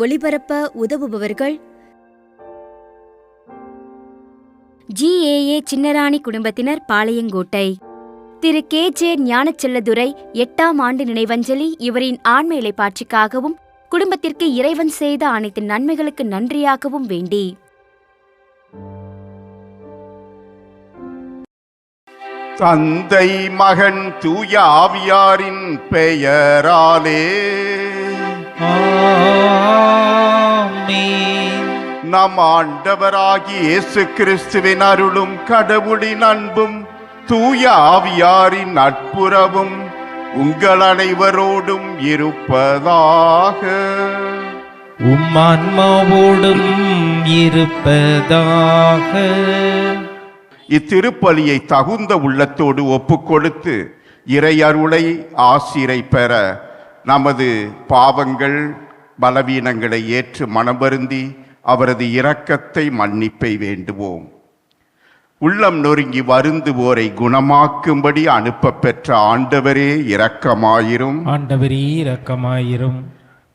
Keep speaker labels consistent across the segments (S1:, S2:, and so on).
S1: ஒளிபரப்ப உதவுபவர்கள் GAA சின்னராணி குடும்பத்தினர், பாளையங்கோட்டை. திரு KJ ஞானச்செல்லதுரை 8ஆம் ஆண்டு நினைவஞ்சலி. இவரின் ஆன்ம இளைப்பாட்சிக்காகவும் குடும்பத்திற்கு இறைவன் செய்த அனைத்து நன்மைகளுக்கு நன்றியாகவும் வேண்டி.
S2: தந்தை மகன் தூய ஆவியாரின் பெயராலே நம் ஆண்டவராகிய இயேசு கிறிஸ்துவின் அருளும் கடவுளின் அன்பும் தூய ஆவியாரின் நட்புறவும் உங்கள் அனைவரோடும் இருப்பதாக.
S3: உம்மான்மாவோடும் இருப்பதாக.
S2: இத்திருப்பலியை தகுந்த உள்ளத்தோடு ஒப்புக்கொடுத்து இறை அருளை ஆசிரை பெற நமது பாவங்கள் பலவீனங்களை ஏற்று மனமருந்தி அவரது இரக்கத்தை மன்னிப்பை வேண்டுவோம். உள்ளம் நொறுங்கி வருந்துவோரை குணமாக்கும்படி அனுப்ப பெற்ற ஆண்டவரே இரக்கமாயிரும்.
S3: ஆண்டவரே இரக்கமாயிரும்.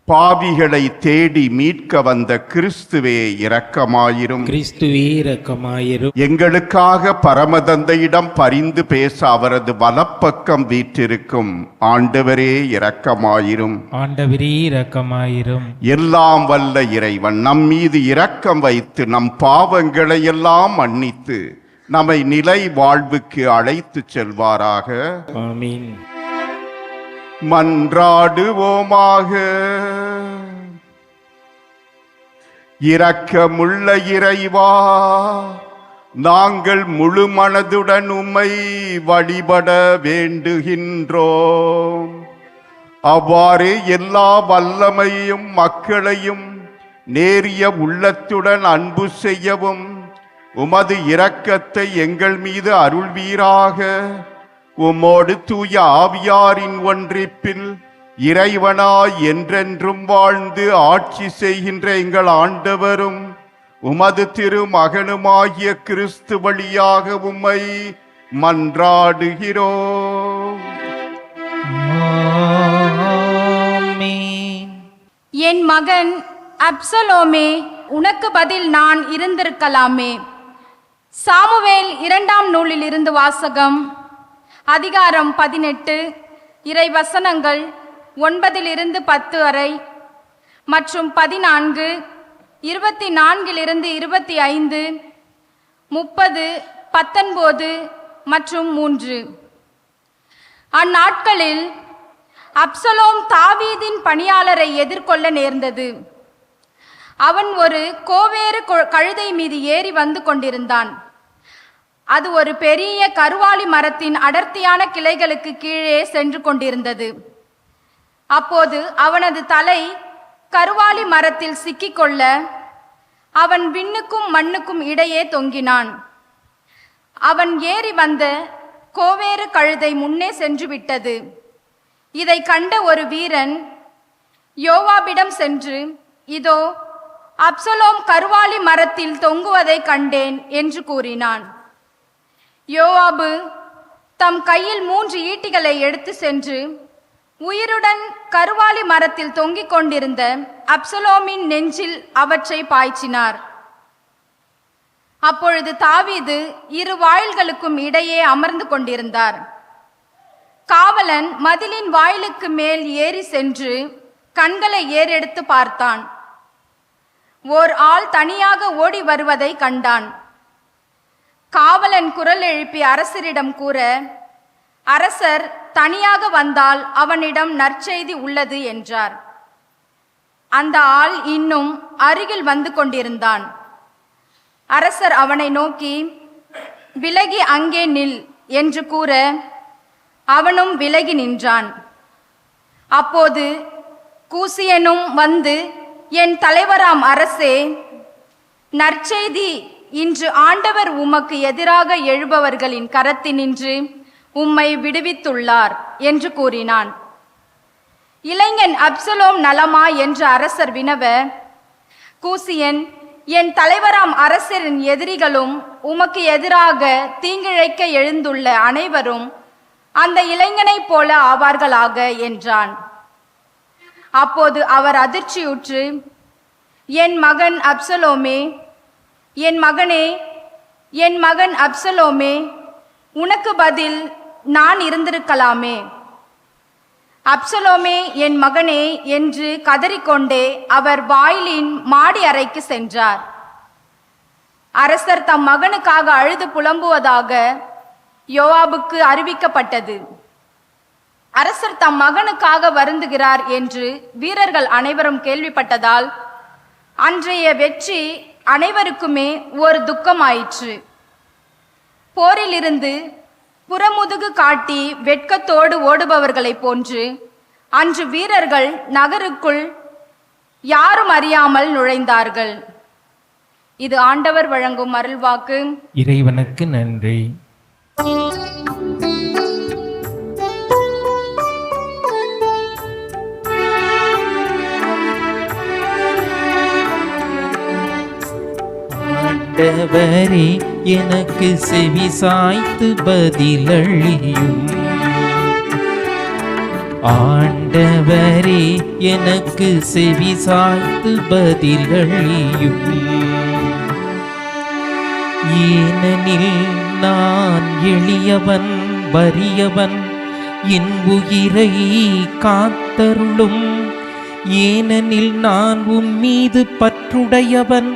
S2: பாவிகளை தேடி மீட்க வந்த கிறிஸ்துவே இரக்கமாயிரும்.
S3: கிறிஸ்துவே இரக்கமாயிரும்.
S2: எங்களுக்காக பரமதந்தையிடம் பரிந்து பேச அவரது வலப்பக்கம் வீற்றிருக்கும் ஆண்டவரே இரக்கமாயிரும்.
S3: ஆண்டவரே இரக்கமாயிரும்.
S2: எல்லாம் வல்ல இறைவன் நம் மீது இரக்கம் வைத்து நம் பாவங்களை எல்லாம் மன்னித்து நம்மை நிலை வாழ்வுக்கு அழைத்து செல்வாராக.
S3: ஆமீன்.
S2: மன்றாடுவோமாக. இரக்கமுள்ள இறைவா, நாங்கள் முழு மனதுடன் உம்மை வழிபட வேண்டுகின்றோம். அவ்வாறே எல்லா வல்லமையும் மக்களையும் நேரிய உள்ளத்துடன் அன்பு செய்யவும் உமது இரக்கத்தை எங்கள் மீது அருள்வீராக. உம்மோடு தூய ஆவியாரின் ஒன்றிப்பில் இறைவனாய் என்றென்றும் வாழ்ந்து ஆட்சி செய்கின்ற எங்கள் ஆண்டவரும் உமது திருமகனுமாகிய கிறிஸ்து வழியாக உம்மை மன்றாடுகிறோம்.
S4: என் மகன் அப்சலோமே, உனக்கு பதில் நான் இருந்திருக்கலாமே. சாமுவேல் 2ஆம் நூலில் இருந்து வாசகம். அதிகாரம் 18, இறை வசனங்கள் 9 - 10 வரை மற்றும் 14, 24 - 25, 30, 19 மற்றும் 3. அந்நாட்களில் அப்சலோம் தாவீதின் பணியாளரை எதிர்கொள்ள நேர்ந்தது. அவன் ஒரு கோவேறு கழுதை மீது ஏறி வந்து கொண்டிருந்தான். அது ஒரு பெரிய கருவாலி மரத்தின் அடர்த்தியான கிளைகளுக்கு கீழே சென்று கொண்டிருந்தது. அப்போது அவனது தலை கருவாலி மரத்தில் சிக்கிக்கொள்ள அவன் விண்ணுக்கும் மண்ணுக்கும் இடையே தொங்கினான். அவன் ஏறி வந்த கோவேறு கழுதை முன்னே சென்று விட்டது. இதை கண்ட ஒரு வீரன் யோவாபிடம் சென்று, இதோ அப்சலோம் கருவாலி மரத்தில் தொங்குவதை கண்டேன் என்று கூறினான். யோவாபு தம் கையில் 3 ஈட்டிகளை எடுத்து சென்று உயிருடன் கருவாலி மரத்தில் தொங்கிக் கொண்டிருந்த அப்சலோமின் நெஞ்சில் அவற்றை பாய்ச்சினார். அப்பொழுது தாவீது 2 வாயில்களுக்கும் இடையே அமர்ந்து கொண்டிருந்தார். காவலன் மதிலின் வாயிலுக்கு மேல் ஏறி சென்று கண்களை ஏறெடுத்து பார்த்தான். ஓர் ஆள் தனியாக ஓடி வருவதை கண்டான். காவலன் குரல் எழுப்பி அரசரிடம் கூற, அரசர் தனியாக வந்தால் அவனிடம் நற்செய்தி உள்ளது என்றார். அந்த ஆள் இன்னும் அருகில் வந்து கொண்டிருந்தான். அரசர் அவனை நோக்கி, விலகி அங்கே நில் என்று கூற அவனும் விலகி நின்றான். அப்போது கூசியனும் வந்து, என் தலைவராம் அரசே, நற்செய்தி இன்று ஆண்டவர் உமக்கு எதிராக எழுபவர்களின் கரத்தினின்று உம்மை விடுவித்துள்ளார் என்று கூறினான். இளைஞன் அப்சலோம் நலமா என்று அரசர் வினவ, கூசியன், என் தலைவராம் அரசரின் எதிரிகளும் உமக்கு எதிராக தீங்கிழைக்க எழுந்துள்ள அனைவரும் அந்த இளைஞனைப் போல ஆவார்களாக என்றான். அப்போது அவர் அதிர்ச்சியுற்று, என் மகன் அப்சலோமே, என் மகனே, என் மகன் அப்சலோமே, உனக்கு பதில் நான் இருந்திருக்கலாமே. அப்சலோமே என் மகனே என்று கதறிக்கொண்டே அவர் வாயிலின் மாடி அறைக்கு சென்றார். அரசர் தம் மகனுக்காக அழுது புலம்புவதாக யோவாபுக்கு அறிவிக்கப்பட்டது. அரசர் தம் மகனுக்காக வருந்துகிறார் என்று வீரர்கள் அனைவரும் கேள்விப்பட்டதால் அன்றைய வெற்றி அனைவருக்குமே ஒரு துக்கமாயிற்று. போரிலிருந்து புறமுதுகு காட்டி வெட்கத்தோடு ஓடுபவர்களைப் போன்று அன்று வீரர்கள் நகருக்குள் யாரும் அறியாமல் நுழைந்தார்கள். இது ஆண்டவர் வழங்கும் அருள்வாக்கு.
S3: இறைவனுக்கு நன்றி. ஆண்டவரே எனக்கு செவி சாய்த்து பதிலளியும். ஆண்டவரே எனக்கு செவி சாய்த்து பதிலளியும். ஏனெனில் நான் எளியவன் வறியவன், என் உயிரை காத்தருளும். ஏனெனில் நான் உம்மீது பற்றுடையவன்,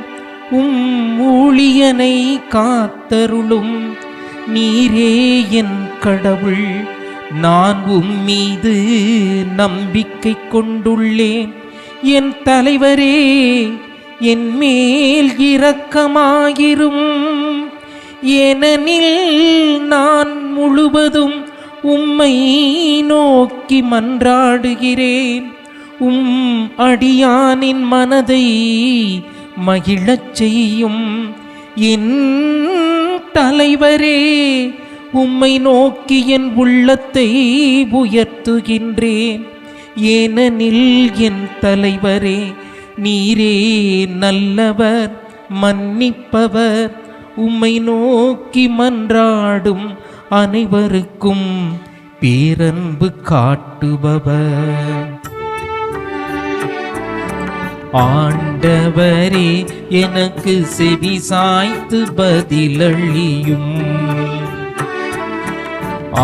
S3: ஊழியனை காத்தருளும். நீரே என் கடவுள், நான் உம்மீது நம்பிக்கை கொண்டுள்ளேன். என் தலைவரே, என் மேல் இரக்கமாயிரும். ஏனெனில் நான் முழுவதும் உம்மை நோக்கி மன்றாடுகிறேன். அடியானின் மனதை மகிழச் செய்யும். என் தலைவரே, உம்மை நோக்கி என் உள்ளத்தை உயர்த்துகின்றேன். ஏனெனில் என் தலைவரே, நீரே நல்லவர், மன்னிப்பவர், உம்மை நோக்கி மன்றாடும் அனைவருக்கும் பேரன்பு காட்டுபவர். ஆண்டவரே எனக்கு செவி சாய்த்து பதிலளியும்.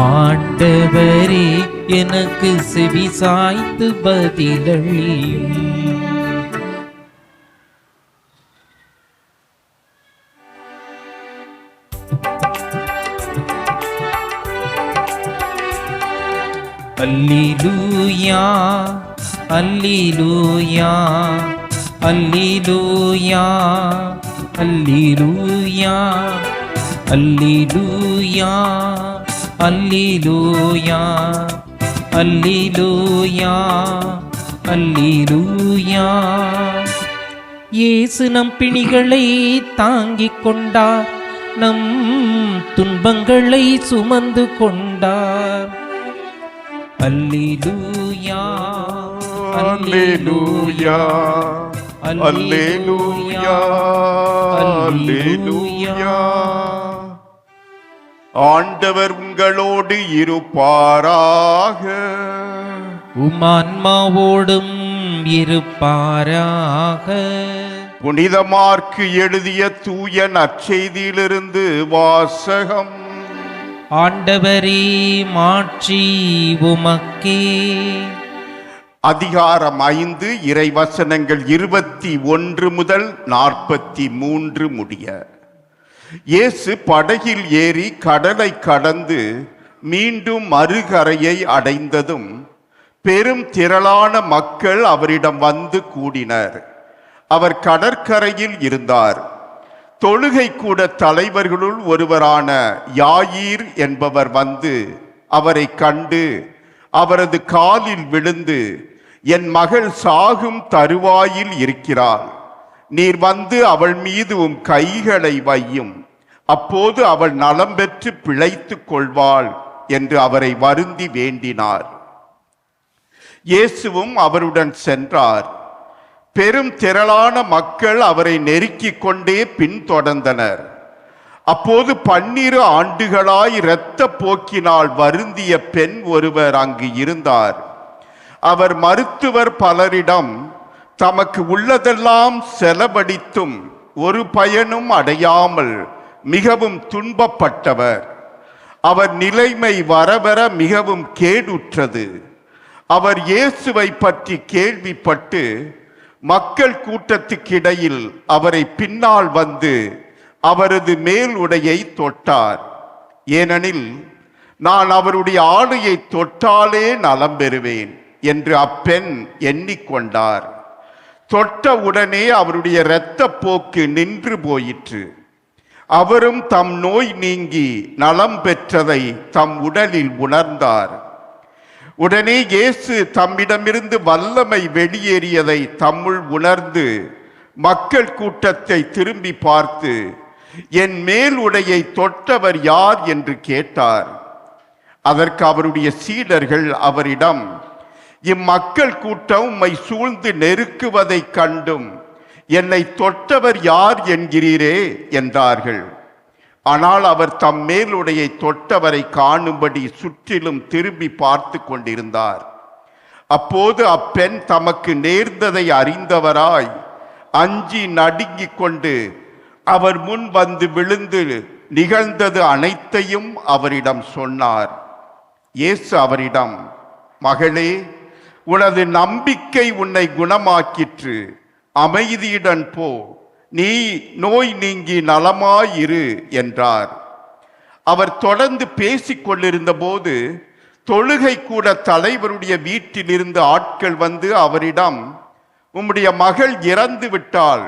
S3: ஆண்டவரே எனக்கு செவி சாய்த்து பதிலளியும். அல்லேலூயா, அல்லேலூயா, அல்லேலூயா, அல்லேலூயா, அல்லேலூயா, அல்லேலூயா, அல்லேலூயா, அல்லேலூயா. இயேசு நம் பிணிகளை தாங்கிக் கொண்டார், நம் துன்பங்களை சுமந்து கொண்டார். அல்லேலூயா,
S2: அல்லேலூயா, அல்லேலூயா, அல்லேலூயா. ஆண்டவர் உங்களோடு இருப்பாராக.
S3: உம் ஆன்மாவோடும் இருப்பாராக.
S2: புனித மாற்கு எழுதிய தூய நற்செய்தியிலிருந்து வாசகம்.
S3: ஆண்டவரே, மாட்சி உமக்கே.
S2: அதிகாரம் 5, இறைவசனங்கள் 21 முதல் 43 முடிய. இயேசு படகில் ஏறி கடலை கடந்து மீண்டும் மறுகரையை அடைந்ததும் பெரும் திரளான மக்கள் அவரிடம் வந்து கூடினர். அவர் கடற்கரையில் இருந்தார். தொழுகை கூட தலைவர்களுள் ஒருவரான யாயீர் என்பவர் வந்து அவரை கண்டு அவரது காலில் விழுந்து, என் மகள் சாகும் தருவாயில் இருக்கிறாள், நீர் வந்து அவள் மீது உம் கைகளை வையும், அப்போது அவள் நலம் பெற்று பிழைத்துக் கொள்வாள் என்று அவரை வருந்தி வேண்டினார். இயேசுவும் அவருடன் சென்றார். பெரும் திரளான மக்கள் அவரை நெருக்கிக் கொண்டே பின்தொடர்ந்தனர். அப்போது 12 ஆண்டுகளாய் இரத்த போக்கினால் வருந்திய பெண் ஒருவர் அங்கு இருந்தார். அவர் மருத்துவர் பலரிடம் தமக்கு உள்ளதெல்லாம் செலவழித்தும் ஒரு பயனும் அடையாமல் மிகவும் துன்பப்பட்டவர். அவர் நிலைமை வரவர மிகவும் கேடுற்றது. அவர் இயேசுவை பற்றி கேள்விப்பட்டு மக்கள் கூட்டத்துக்கிடையில் அவரை பின்னால் வந்து அவரது மேல் உடையை தொட்டார். ஏனெனில் நான் அவருடைய ஆடையை தொட்டாலே நலம் பெறுவேன் என்று அப்பெண் எண்ணிக்கொண்டார். தொட்ட உடனே அவருடைய இரத்த போக்கு நின்று போயிற்று. அவரும் தம் நோய் நீங்கி நலம் பெற்றதை தம் உடலில் உணர்ந்தார். உடனே இயேசு தம்மிடமிருந்து வல்லமை வெளியேறியதை தம்முள் உணர்ந்து மக்கள் கூட்டத்தை திரும்பி பார்த்து, என் மேல் உடையை தொட்டவர் யார் என்று கேட்டார். அதற்கு அவருடைய சீடர்கள் அவரிடம், இம்மக்கள் கூட்டம் உம்மை சூழ்ந்து நெருக்குவதைக் கண்டும் என்னை தொட்டவர் யார் என்கிறீரே என்றார்கள். ஆனால் அவர் தம் மேலுடையை தொட்டவரை காணும்படி சுற்றிலும் திரும்பி பார்த்து கொண்டிருந்தார். அப்போது அப்பெண் தமக்கு நேர்ந்ததை அறிந்தவராய் அஞ்சி நடுங்கிக் கொண்டு அவர் முன் வந்து விழுந்து நிகழ்ந்தது அனைத்தையும் அவரிடம் சொன்னார். இயேசு அவரிடம், மகளே, உனது நம்பிக்கை உன்னை குணமாக்கிற்று, அமைதியுடன் போ, நீ நோய் நீங்கி நலமாயிரு என்றார். அவர் தொடர்ந்து பேசிக் கொண்டிருந்த போது தொழுகை கூட தலைவருடைய வீட்டிலிருந்து ஆட்கள் வந்து அவரிடம், உம்முடைய மகள் இறந்து விட்டாள்,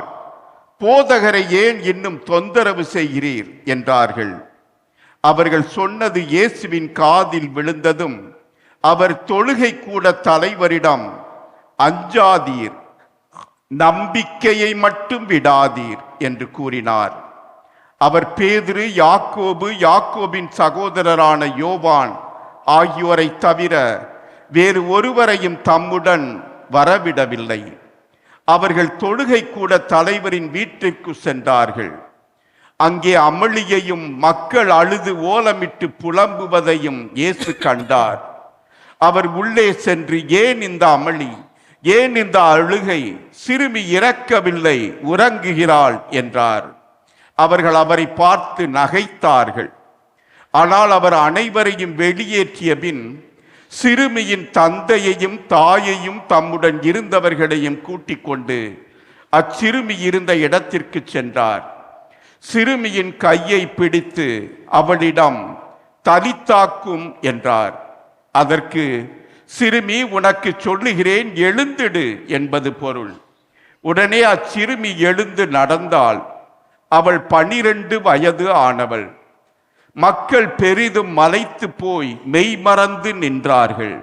S2: போதகரை ஏன் இன்னும் தொந்தரவு செய்கிறீர் என்றார்கள். அவர்கள் சொன்னது இயேசுவின் காதில் விழுந்ததும் அவர் தொழுகை கூட தலைவரிடம், அஞ்சாதீர், நம்பிக்கையை மட்டும் விடாதீர் என்று கூறினார். அவர் பேதுரு, யாக்கோபு, யாக்கோபின் சகோதரரான யோவான் ஆகியோரை தவிர வேறு ஒருவரையும் தம்முடன் வரவிடவில்லை. அவர்கள் தொழுகை கூட தலைவரின் வீட்டிற்கு சென்றார்கள். அங்கே அமளியையும் மக்கள் அழுது ஓலமிட்டு புலம்புவதையும் இயேசு கண்டார். அவர் உள்ளே சென்று, ஏன் இந்த அமளி, ஏன் இந்த அழுகை, சிறுமி இறக்கவில்லை, உறங்குகிறாள் என்றார். அவர்கள் அவரை பார்த்து நகைத்தார்கள். ஆனால் அவர் அனைவரையும் வெளியேற்றிய பின் சிறுமியின் தந்தையையும் தாயையும் தம்முடன் இருந்தவர்களையும் கூட்டிக் கொண்டு அச்சிறுமி இருந்த இடத்திற்கு சென்றார். சிறுமியின் கையை பிடித்து அவளிடம், தலித்தாக்கும் என்றார். அதற்கு, சிறுமி, உனக்கு சொல்லுகிறேன், எழுந்திடு என்பது பொருள். உடனே அச்சிறுமி எழுந்து நடந்தாள். அவள் 12 வயது ஆனவள். மக்கள் பெரிதும் மலைத்து போய் மெய்மறந்து நின்றார்கள்.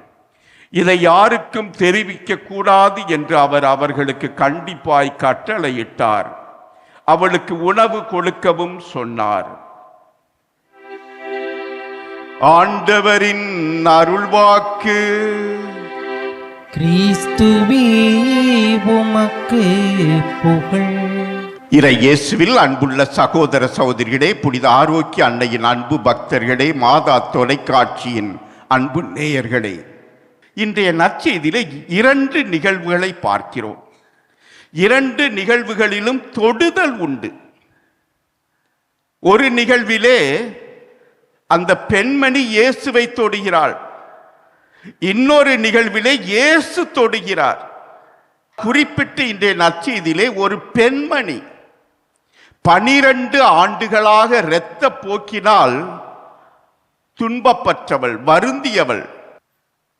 S2: இதை யாருக்கும் தெரிவிக்க கூடாது என்று அவர் அவர்களுக்கு கண்டிப்பாய் கட்டளையிட்டார். அவளுக்கு உணவு கொடுக்கவும் சொன்னார். ஆண்டவரின் அருள்வாக்கு.
S3: கிறிஸ்துவே உமக்கு புகழ்.
S2: இறை இயேசுவில் அன்புள்ள சகோதர சகோதரிகளே, புனித ஆரோக்கிய அன்னையின் அன்பு பக்தர்களே, மாதா தொலைக்காட்சியின் அன்பு நேயர்களே, இன்றைய நற்செய்தியிலே 2 நிகழ்வுகளை பார்க்கிறோம். 2 நிகழ்வுகளிலும் தொடுதல் உண்டு. ஒரு நிகழ்விலே அந்த பெண்மணி இயேசுவை தொடுகிறாள். இன்னொரு நிகழ்விலே இயேசு தொடுகிறார். குறிப்பிட்டு இன்றைய நற்செய்தியிலே ஒரு பெண்மணி 12 ஆண்டுகளாக இரத்த போக்கினால் துன்பப்பட்டவள், வருந்தியவள்,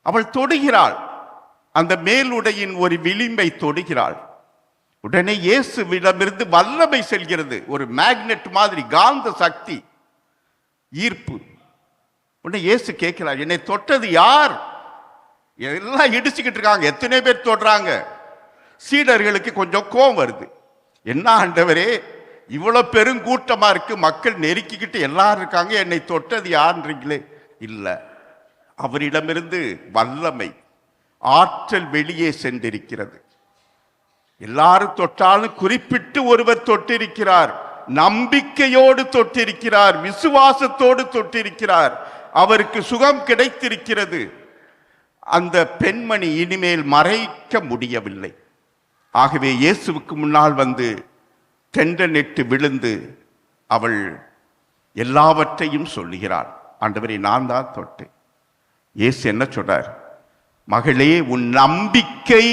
S2: அவள் தொடுகிறாள். அந்த மேலுடையின் ஒரு விளிம்பை தொடுகிறாள். உடனே இயேசுவிடமிருந்து வல்லமை செல்கிறது. ஒரு மேக்னெட் மாதிரி, காந்த சக்தி, ஈர்ப்பு. உடனே இயேசு கேட்கிறார், என்னை தொட்டது யார்? எல்லாம் இடிச்சுக்கிட்டு இருக்காங்க, எத்தனை பேர் தொடுறாங்க? சீடர்களுக்கு கொஞ்சம் கோபம் வருது. என்ன ஆண்டவரே, இவ்வளவு பெருங்கூட்டமா இருக்கு, மக்கள் நெருக்கிக்கிட்டு எல்லாரும் இருக்காங்க, என்னை தொட்டது யாருன்றீங்களே? இல்லை, அவரிடமிருந்து வல்லமை, ஆற்றல் வெளியே சென்றிருக்கிறது. எல்லாரும் தொட்டாலும் குறிப்பிட்டு ஒருவர் தொட்டிருக்கிறார். நம்பிக்கையோடு தொட்டிருக்கிறார், விசுவாசத்தோடு தொட்டிருக்கிறார். அவருக்கு சுகம் கிடைத்திருக்கிறது. அந்த பெண்மணி இனிமேல் மறைக்க முடியவில்லை. ஆகவே இயேசுவுக்கு முன்னால் வந்து தெண்டனிட்டு விழுந்து அவள் எல்லாவற்றையும் சொல்லுகிறாள். ஆண்டவரே, நான் தான் தொட்டேன். இயேசு என்ன சொல்றார்? மகளே, உன் நம்பிக்கை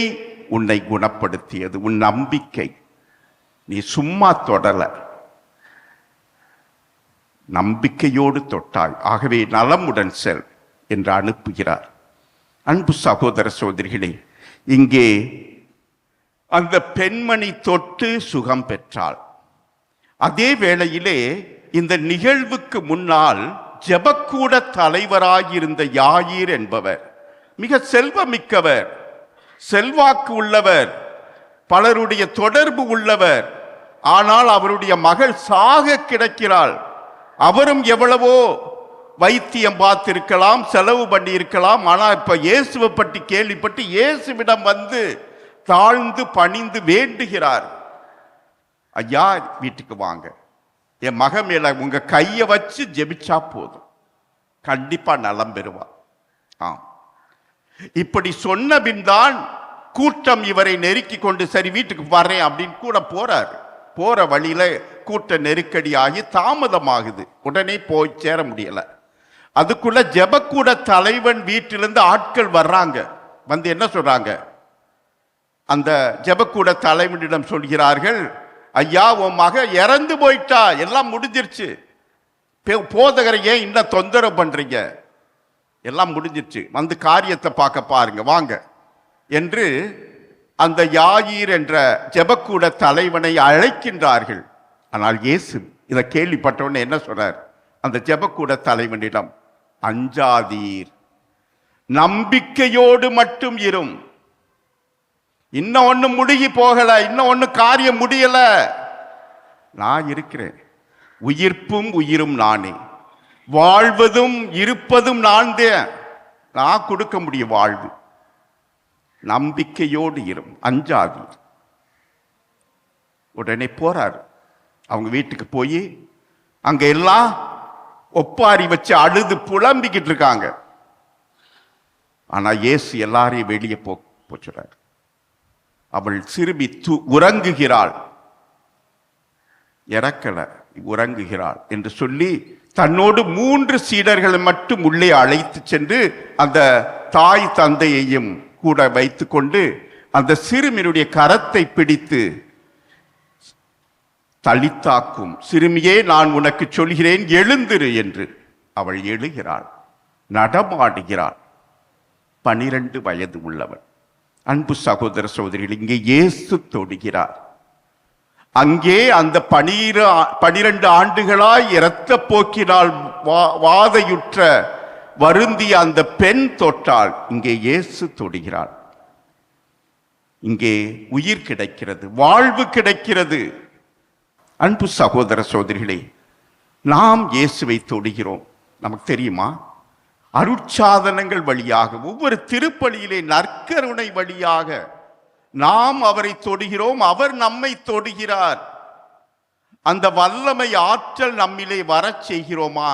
S2: உன்னை குணப்படுத்தியது. உன் நம்பிக்கை, நீ சும்மா தொடல, நம்பிக்கையோடு தொட்டாய், ஆகவே நலமுடன் செல் என்று அனுப்புகிறார். அன்பு சகோதர சகோதரிகளே, இங்கே அந்த பெண்மணி தொட்டு சுகம் பெற்றாள். அதே வேளையிலே இந்த நிகழ்வுக்கு முன்னால் ஜெபக்கூட தலைவராயிருந்த யாயீர் என்பவர் மிக செல்வமிக்கவர், செல்வாக்கு உள்ளவர், பலருடைய தொடர்பு உள்ளவர். ஆனால் அவருடைய மகள் சாக கிடக்கிறாள். அவரும் எவ்வளவோ வைத்தியம் பார்த்திருக்கலாம், செலவு பண்ணி இருக்கலாம். ஆனால் இப்ப இயேசுவை பற்றி கேள்விப்பட்டு இயேசுவிடம் வந்து தாழ்ந்து பணிந்து வேண்டுகிறார். ஐயா, வீட்டுக்கு வாங்க, என் மக மேல உங்க கையை வச்சு ஜெபிச்சா போதும், கண்டிப்பா நலம் பெறுவார். ஆம், இப்படி சொன்ன பின் தான் கூட்டம் இவரை நெருக்கி கொண்டு சரி வீட்டுக்கு வர்றேன் அப்படின்னு கூட போறார். போற வழியில கூட்ட நெருக்கடியாகி தாமதமாகுது, உடனே போய் சேர முடியல. அதுக்குள்ள ஜெபக்கூட தலைவன் வீட்டிலிருந்து ஆட்கள் வர்றாங்க. வந்து என்ன சொல்றாங்க? அந்த ஜெபக்கூட தலைவனிடம் சொல்கிறார்கள், ஐயா, உன் மக இறந்து போயிட்டா, எல்லாம் முடிஞ்சிருச்சு, போதகரை ஏன் இன்னும் தொந்தரவு பண்றீங்க, எல்லாம் முடிஞ்சிருச்சு, வந்து காரியத்தை பார்க்க பாருங்க வாங்க என்று அந்த யாயீர் என்ற ஜெபக்கூட தலைவனை அழைக்கின்றார்கள். ஆனால் இயேசு இதை கேள்விப்பட்டவன என்ன சொல்றார்? அந்த ஜெபக்கூட தலைவனிடம், அஞ்சாதீர், நம்பிக்கையோடு மட்டும் இரும், இன்னும் ஒண்ணு முடிகி போகல, இன்னும் ஒண்ணு காரியம் முடியல, நான் இருக்கிறேன், உயிர்ப்பும் உயிரும் நானே, வாழ்வதும் இருப்பதும் நான் தான், நான் கொடுக்க முடியும் வாழ்வு, நம்பிக்கையோடு இரும், அஞ்சாதி. உடனே போறார். அவங்க வீட்டுக்கு போய் அங்க எல்லாம் ஒப்பாரி வச்சு அழுது புலம்பிக்கிட்டு இருக்காங்க. ஆனா இயேசு எல்லாரையும் வெளியே போச்சுறார். அவள் சிறுமி உறங்குகிறாள், இறக்கல, உறங்குகிறாள் என்று சொல்லி தன்னோடு 3 சீடர்களை மட்டும் உள்ளே அழைத்து சென்று அந்த தாய் தந்தையையும் கூட வைத்துக் கொண்டு அந்த சிறுமியினுடைய கரத்தை பிடித்து, தளித்தாக்கும் சிறுமியே, நான் உனக்கு சொல்கிறேன், எழுந்திரு என்று. அவள் எழுகிறாள், நடமாடுகிறாள். 12 வயது உள்ளவள். அன்பு சகோதர சகோதரிகள், இங்கே இயேசு தொடுகிறார். அங்கே அந்த 12 ஆண்டுகளாய் இரத்த போக்கினால் வாதையுற்ற வருந்திய அந்த பெண் தொட்டால் இங்கே இயேசு தொடுகிறார். இங்கே உயிர் கிடைக்கிறது, வாழ்வு கிடைக்கிறது. அன்பு சகோதர சகோதரிகளே, நாம் இயேசுவை தொடுகிறோம். நமக்கு தெரியுமா? அருட்சாதனங்கள் வழியாக, ஒவ்வொரு திருப்பலியிலே நற்கருணை வழியாக நாம் அவரை தொடுகிறோம், அவர் நம்மை தொடுகிறார். அந்த வல்லமை ஆற்றல் நம்மிலே வரச் செய்கிறோமா?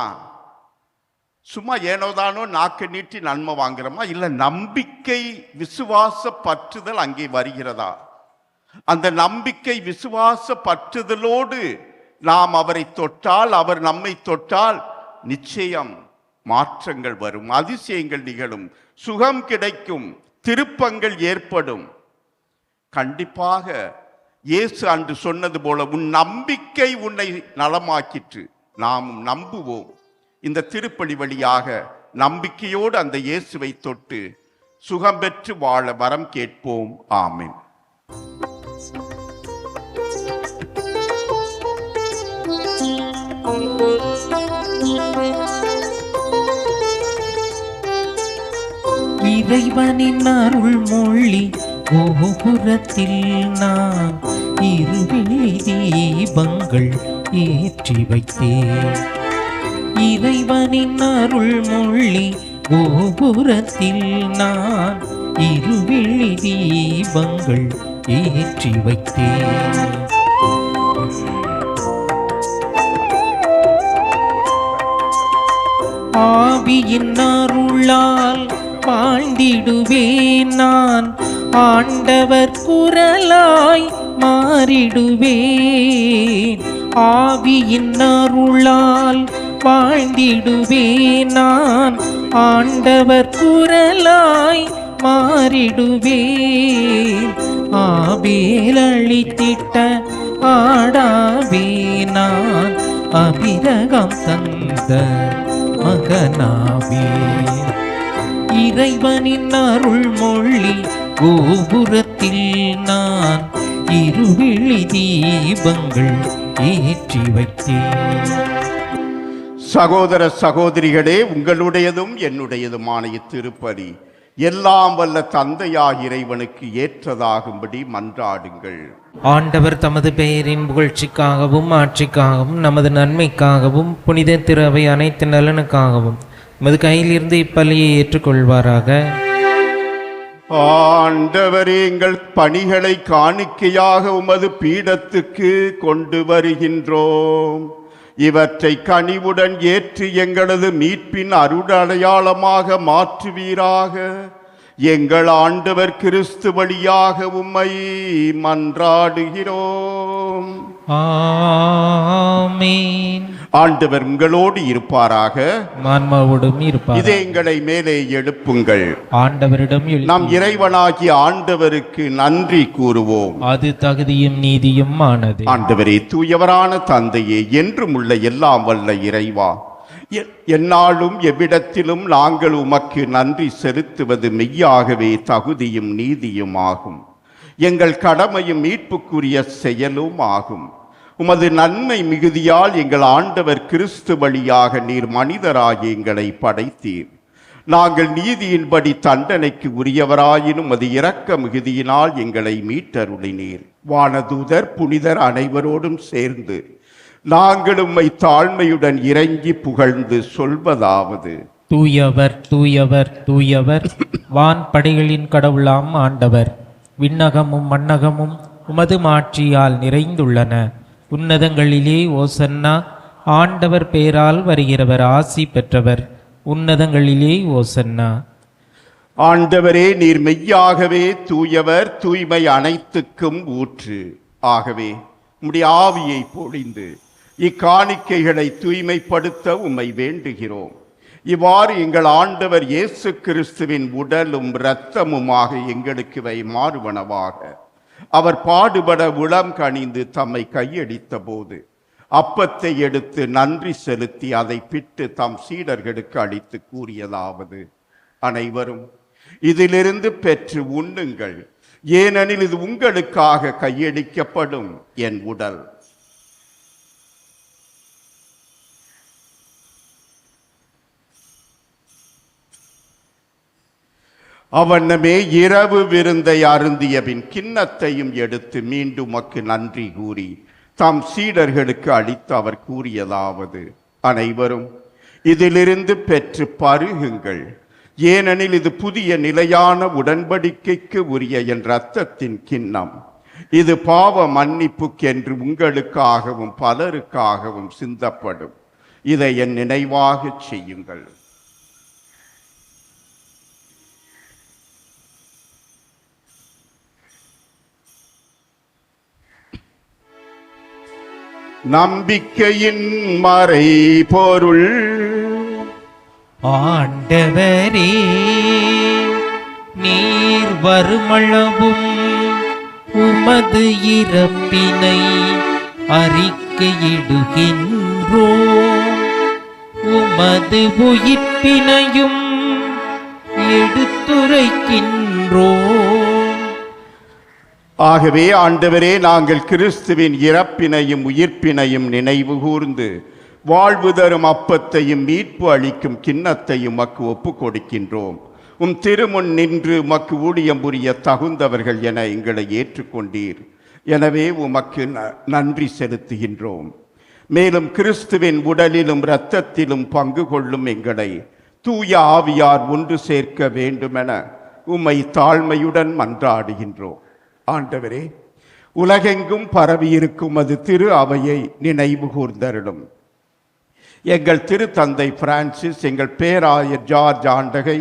S2: சும்மா ஏனோதானோ நாக்கு நீட்டி நன்மை வாங்குறோமா? இல்ல, நம்பிக்கை விசுவாச பற்றுதல் அங்கே வருகிறதா? அந்த நம்பிக்கை விசுவாச பற்றுதலோடு நாம் அவரை தொட்டால், அவர் நம்மை தொட்டால், நிச்சயம் மாற்றங்கள் வரும், அதிசயங்கள் நிகழும், சுகம் கிடைக்கும், திருப்பங்கள் ஏற்படும். கண்டிப்பாக இயேசு அன்று சொன்னது போல, உன் நம்பிக்கை உன்னை நலமாக்கிற்று. நாம் நம்புவோம். இந்த திருப்பலி வழியாக நம்பிக்கையோடு அந்த இயேசுவை தொட்டு சுகம் பெற்று வாழ வரம் கேட்போம். ஆமென்.
S3: இறைவனின் அருள் மொழி கோபுரத்தில் நான் இருவிழி தீபங்கள் ஏற்றி வைத்தேன். இறைவனின் அருள் மொழி கோபுரத்தில் நான் இருவிழி தீபங்கள் ஏற்றி வைத்தேன். ஆவியின் அருளால் வாழ்ந்திடுவேன் நான், ஆண்டவர் குரலாய் மாறிடுவேன். ஆவியின் அருளால் வாழ்ந்திடுவேன் நான். ஆண்டவர் குரலாய் மாறிடுவேன். ஆபேல் அழித்திட்ட ஆடாவே நான். அபிரகம் தந்த மகனாவே. இறைவனின் அருள்மொழி கோபுரத்தில் நான் இருவிழி தீபங்கள் ஏற்றி வைத்தேன்.
S2: சகோதர சகோதரிகளே, உங்களுடையதும் என்னுடையதுமான இத்திருப்பலி எல்லாம் வல்ல தந்தையாகிய இறைவனுக்கு ஏற்றதாகும்படி மன்றாடுங்கள்.
S3: ஆண்டவர் தமது பெயரின் புகழ்ச்சிக்காகவும் ஆட்சிக்காகவும் நமது நன்மைக்காகவும் புனித திரு அவை அனைத்து நலனுக்காகவும் உமது கையிலிருந்து இப்பலியை ஏற்றுக்கொள்வாராக.
S2: ஆண்டவரே, எங்கள் பணிகளை காணிக்கையாக உமது பீடத்துக்கு கொண்டு வருகின்றோம். இவற்றை கனிவுடன் ஏற்று எங்களது மீட்பின் அருளடையாளமாக மாற்றுவீராக. எங்கள் ஆண்டவர் கிறிஸ்து வழியாக உம்மை மன்றாடுகிறோம்.
S3: ஆமென்.
S2: ஆண்டவர் உங்களோடு இருப்பாராக.
S3: ஆன்மாவோடும் இருப்பார்.
S2: இதை எங்களை மேலே எழுப்புங்கள்.
S3: ஆண்டவரிடம்
S2: நாம் இறைவனாகிய ஆண்டவருக்கு நன்றி கூறுவோம்.
S3: அது தகுதியும் நீதியும் ஆனது.
S2: ஆண்டவரே, தூயவரான தந்தையே, என்றும் உள்ள எல்லாம் வல்ல இறைவா, எந்நாளும் எவ்விடத்திலும் நாங்கள் உமக்கு நன்றி செலுத்துவது மெய்யாகவே தகுதியும் நீதியும் ஆகும். எங்கள் கடமையும் மீட்புக்குரிய செயலும் ஆகும். உமது நன்மை மிகுதியால் எங்கள் ஆண்டவர் கிறிஸ்து வழியாக நீர் மனிதராகி எங்களை படைத்தீர். நாங்கள் நீதியின்படி தண்டனைக்கு உரியவராயினும் அது இரக்க மிகுதியினால் எங்களை மீட்டருளினீர். வானதூதர் புனிதர் அனைவரோடும் சேர்ந்து நாங்கள் உம்மை தாழ்மையுடன் இறங்கி புகழ்ந்து சொல்வதாவது:
S3: தூயவர் தூயவர் தூயவர், வான் படைகளின் கடவுளாம் ஆண்டவர். விண்ணகமும் மண்ணகமும் உமது மாட்சியால் நிறைந்துள்ளன. உன்னதங்களிலே ஓசன்னா. ஆண்டவர் பெயரால் வருகிறவர் ஆசி பெற்றவர். உன்னதங்களிலே ஓசன்னா.
S2: ஆண்டவரே, நீர் மெய்யாகவே தூயவர், தூய்மை அனைத்துக்கும் ஊற்று. ஆகவே உம்முடைய ஆவியை பொழிந்து இக்காணிக்கைகளை தூய்மைப்படுத்த உம்மை வேண்டுகிறோம். இவ்வாறு எங்கள் ஆண்டவர் இயேசு கிறிஸ்துவின் உடலும் இரத்தமுமாக எங்களுக்கு இவை மாறுவனவாக. அவர் பாடுபட உளம் கனிந்து தம்மை கையடித்த போது அப்பத்தை எடுத்து நன்றி செலுத்தி அதை பிட்டு தம் சீடர்களுக்கு அளித்து கூறியதாவது: அனைவரும் இதிலிருந்து பெற்று உண்ணுங்கள், ஏனெனில் இது உங்களுக்காக கையடிக்கப்படும் என் உடல். அவனமே இரவு விருந்தை அருந்தியபின் கிண்ணத்தையும் எடுத்து மீண்டும் உமக்கு நன்றி கூறி தம் சீடர்களுக்கு அளித்து அவர் கூறியதாவது: அனைவரும் இதிலிருந்து பெற்று பருகுங்கள், ஏனெனில் இது புதிய நிலையான உடன்படிக்கைக்கு உரிய என் இரத்தத்தின் கிண்ணம். இது பாவ மன்னிப்புக்கென்று உங்களுக்காகவும் பலருக்காகவும் சிந்தப்படும். இதை என் நினைவாக செய்யுங்கள். நம்பிக்கையின் மறை பொருள்.
S3: ஆண்டவரே, நீர் வருமளவும் உமது இறப்பினை அறிக்கையிடுகின்றோம், உமது உயிர்ப்பினையும் எடுத்துரைக்கின்றோம்.
S2: ஆகவே ஆண்டவரே, நாங்கள் கிறிஸ்துவின் இறப்பினையும் உயிர்ப்பினையும் நினைவு கூர்ந்து வாழ்வு தரும் அப்பத்தையும் மீட்பு அளிக்கும் கிண்ணத்தையும் உமக்கு ஒப்புக் கொடுக்கின்றோம். உம் திருமுன் நின்று உமக்கு ஊழியம் புரிய தகுந்தவர்கள் என எங்களை ஏற்றுக்கொண்டீர். எனவே உமக்கு நன்றி செலுத்துகின்றோம். மேலும் கிறிஸ்துவின் உடலிலும் இரத்தத்திலும் பங்கு கொள்ளும் எங்களை தூய ஆவியார் ஒன்று சேர்க்க வேண்டுமென உம்மை தாழ்மையுடன் மன்றாடுகின்றோம். ஆண்டவரே, உலகெங்கும் பரவியிருக்கும் அது திரு அவையை நினைவு கூர்ந்தருளும். எங்கள் திருத்தந்தை பிரான்சிஸ், எங்கள் பேராயர் ஜார்ஜ் ஆண்டகை,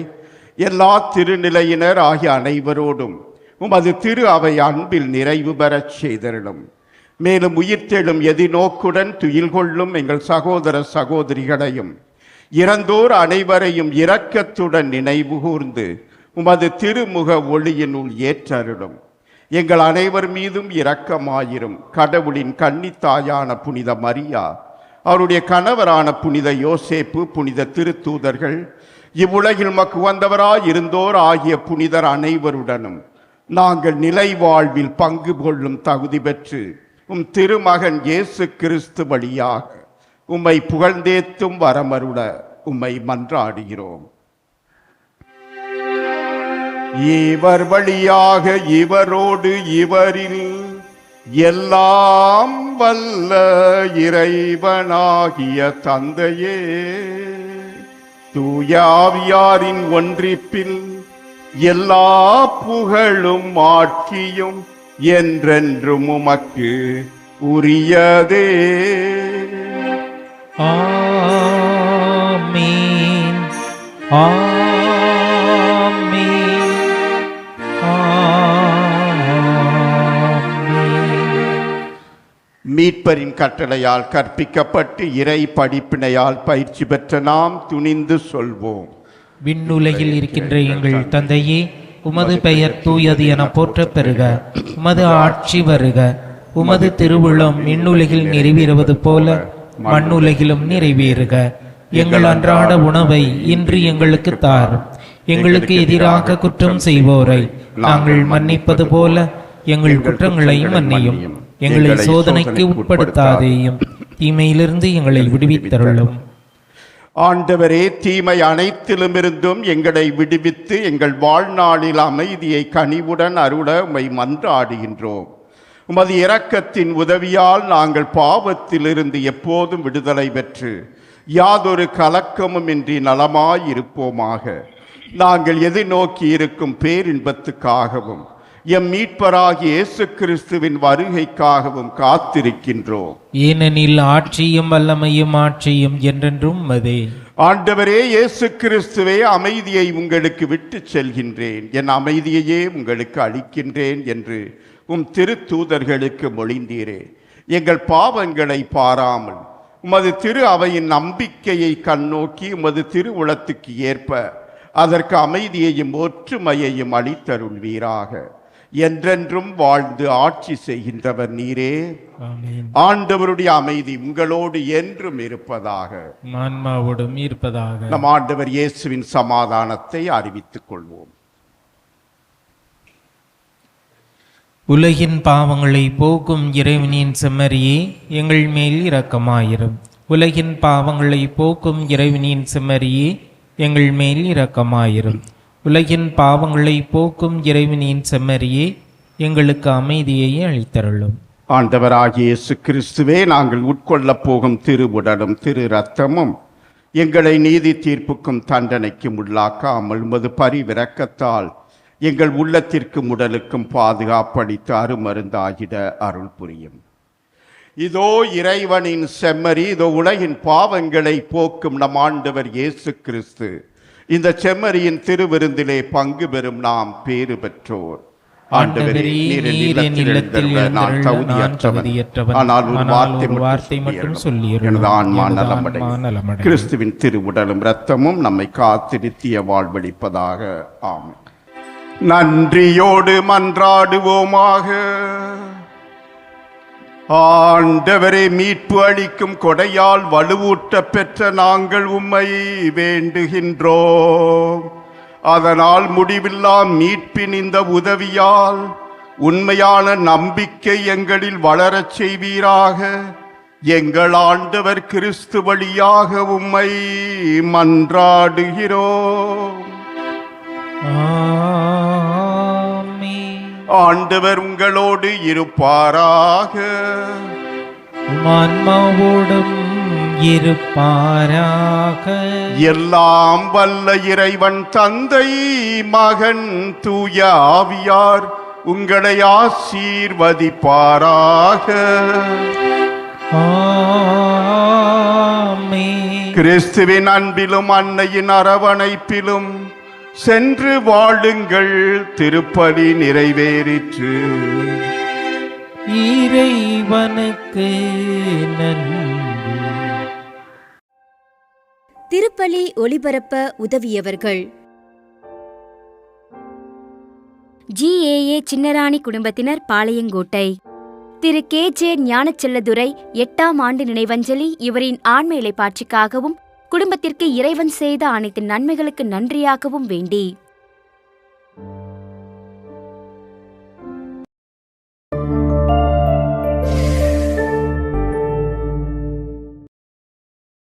S2: எல்லா திருநிலையினர் ஆகிய அனைவரோடும் உமது திரு அவை அன்பில் நிறைவு பெறச் செய்தருளும். மேலும் உயிர்த்தெழும் எதிர்நோக்குடன் துயில் கொள்ளும் எங்கள் சகோதர சகோதரிகளையும் இறந்தோர் அனைவரையும் இரக்கத்துடன் நினைவு கூர்ந்து உமது திருமுக ஒளியினுள் ஏற்றருளும். எங்கள் அனைவர் மீதும் இரக்கமாயிரும். கடவுளின் கன்னித்தாயான புனித மரியா, அவருடைய கணவரான புனித யோசேப்பு, புனித திருத்தூதர்கள், இவ்வுலகில் மக்கு வந்தவராய் இருந்தோர் ஆகிய புனிதர் அனைவருடனும் நாங்கள் நிலை வாழ்வில் பங்கு கொள்ளும் தகுதி பெற்று திருமகன் இயேசு கிறிஸ்து வழியாக உம்மை புகழ்ந்தேத்தும் வரமருள உம்மை மன்றாடுகிறோம். இவர் வழியாக இவரோடு இவரில் எல்லாம் வல்ல இறைவனாகிய தந்தையே, தூய ஆவியாரின் ஒன்றிப்பில் எல்லா புகழும் ஆட்சியும் என்றென்றும் உமக்கு உரியதே.
S3: ஆமென். ஆமென். ஆமென்.
S2: மீட்பரின் கட்டளையால் கற்பிக்கப்பட்டு இறை படிப்பினையால் பயிற்சி பெற்ற நாம் துணிந்து சொல்வோம்.
S3: விண்ணுலகில் இருக்கின்ற எங்கள் தந்தையே, உமது பெயர் தூயது என போற்றப் பெறுக. உமது ஆட்சி வருக. உமது திருவுளம் விண்ணுலகில் நிறைவேறுவது போல மண்ணுலகிலும் நிறைவேறுக. எங்கள் அன்றாட உணவை இன்று எங்களுக்கு தாரும். எங்களுக்கு எதிராக குற்றம் செய்வோரை நாங்கள் மன்னிப்பது போல எங்கள் குற்றங்களை மன்னியும். எங்களை சோதனைக்கு உட்படுத்தாதேயும், தீமையிலிருந்து எங்களை விடுவித்தருளும்.
S2: ஆண்டவரே, தீமை அனைத்திலுமிருந்தும் எங்களை விடுவித்து எங்கள் வாழ்நாளில் அமைதியை கனிவுடன் அருள உம்மை மன்றாடுகின்றோம். உமது இரக்கத்தின் உதவியால் நாங்கள் பாவத்திலிருந்து எப்போதும் விடுதலை பெற்று யாதொரு கலக்கமும் இன்றி நலமாயிருப்போமாக. நாங்கள் எதிர்நோக்கி இருக்கும் பேரின்பத்துக்காகவும் எம் மீட்பராகிய இயேசு கிறிஸ்துவின் வருகைக்காகவும் காத்திருக்கின்றோம்.
S3: ஏனெனில் ஆட்சியும் வல்லமையும் ஆட்சியும் என்றென்றும் உமதே.
S2: ஆண்டவரே இயேசு கிறிஸ்துவே, அமைதியை உங்களுக்கு விட்டு செல்கின்றேன், என் அமைதியையே உங்களுக்கு அளிக்கின்றேன் என்று திருத்தூதர்களுக்கு மொழிந்தீரே. எங்கள் பாவங்களை பாராமல் உமது திரு அவையின் நம்பிக்கையை கண்ணோக்கி உமது திருவுளத்துக்கு ஏற்ப அதற்கு அமைதியையும் ஒற்றுமையையும் அளித்தருள்வீராக. என்றென்றும் வாழ்ந்து ஆட்சி செய்கின்றவர் நீரே. ஆண்டவருடைய அமைதி உங்களோடு என்றும் இருப்பதாக.
S3: ஆன்மாவோடும் இருப்பதாக.
S2: நம் ஆண்டவர் இயேசுவின் சமாதானத்தை அறிவித்துக் கொள்வோம்.
S3: உலகின் பாவங்களை போக்கும் இறைவனின் செம்மறியே, எங்கள் மேல் இரக்கமாயிரும். உலகின் பாவங்களை போக்கும் இறைவனின் செம்மறியே, எங்கள் மேல் இரக்கமாயிரும். உலகின் பாவங்களை போக்கும் இறைவனின் செம்மறியே, எங்களுக்கு அமைதியை அளித்தருளும்.
S2: ஆண்டவராகிய இயேசு கிறிஸ்துவே, நாங்கள் உட்கொள்ளப் போகும் திருவுடலும் திரு இரத்தமும் எங்களை நீதி தீர்ப்புக்கும் தண்டனைக்கும் உள்ளாக்காமல் உமது பரிவிரக்கத்தால் எங்கள் உள்ளத்திற்கும் உடலுக்கும் பாதுகாப்பளித்து அருமருந்தாகிட அருள் புரியும். இதோ இறைவனின் செம்மறி, இதோ உலகின் பாவங்களை போக்கும் நம் ஆண்டவர் இயேசு கிறிஸ்து. இந்த செம்மறியின் திருவிருந்திலே பங்கு பெறும் நாம் பேறு பெற்றோர். ஆண்டவரே, நீர் என் இல்லத்தில் நான் தகுதியற்றவன், ஆனால் ஒரு வார்த்தை மட்டும் சொல்லி எனது ஆன்மா நலமடையும். கிறிஸ்துவின் திருவுடலும் இரத்தமும் நம்மை காத்திருத்திய வாழ்வளிப்பதாக. ஆமென். நன்றியோடு மன்றாடுவோமாக. ஆண்டவரே, மீட்பு அளிக்கும் கொடையால் வலுவூட்ட பெற்ற நாங்கள் உம்மை வேண்டுகின்றோம். அதனால் முடிவில்லா மீட்பின் இந்த உதவியால் உண்மையான நம்பிக்கை எங்களில் வளரச் செய்வீராக. எங்கள் ஆண்டவர் கிறிஸ்து வழியாக உம்மை மன்றாடுகிறோம். ஆண்டவர் உங்களோடு இருப்பாராக.
S3: ஆன்மாவோடும் இருப்பாராக.
S2: எல்லாம் வல்ல இறைவன் தந்தை, மகன், தூய ஆவியார் உங்களை ஆசீர்வதிப்பாராக.
S3: ஆமென்.
S2: கிறிஸ்துவின் அன்பிலும் அன்னையின் அரவணைப்பிலும் சென்று வாழுங்கள், திருப்பலி நிறைவேறிற்று.
S3: இறைவனுக்கு நன்றி.
S1: திருப்பலி ஒளிபரப்ப உதவியவர்கள்: GAA சின்னராணி குடும்பத்தினர், பாளையங்கோட்டை. திரு KJ ஞானச்செல்லதுரை 8ஆம் ஆண்டு நினைவஞ்சலி இவரின் ஆன்ம இளைப்பாட்சிக்காகவும் குடும்பத்திற்கு இறைவன் செய்த அனைத்து நன்மைகளுக்கு நன்றியாகவும் வேண்டி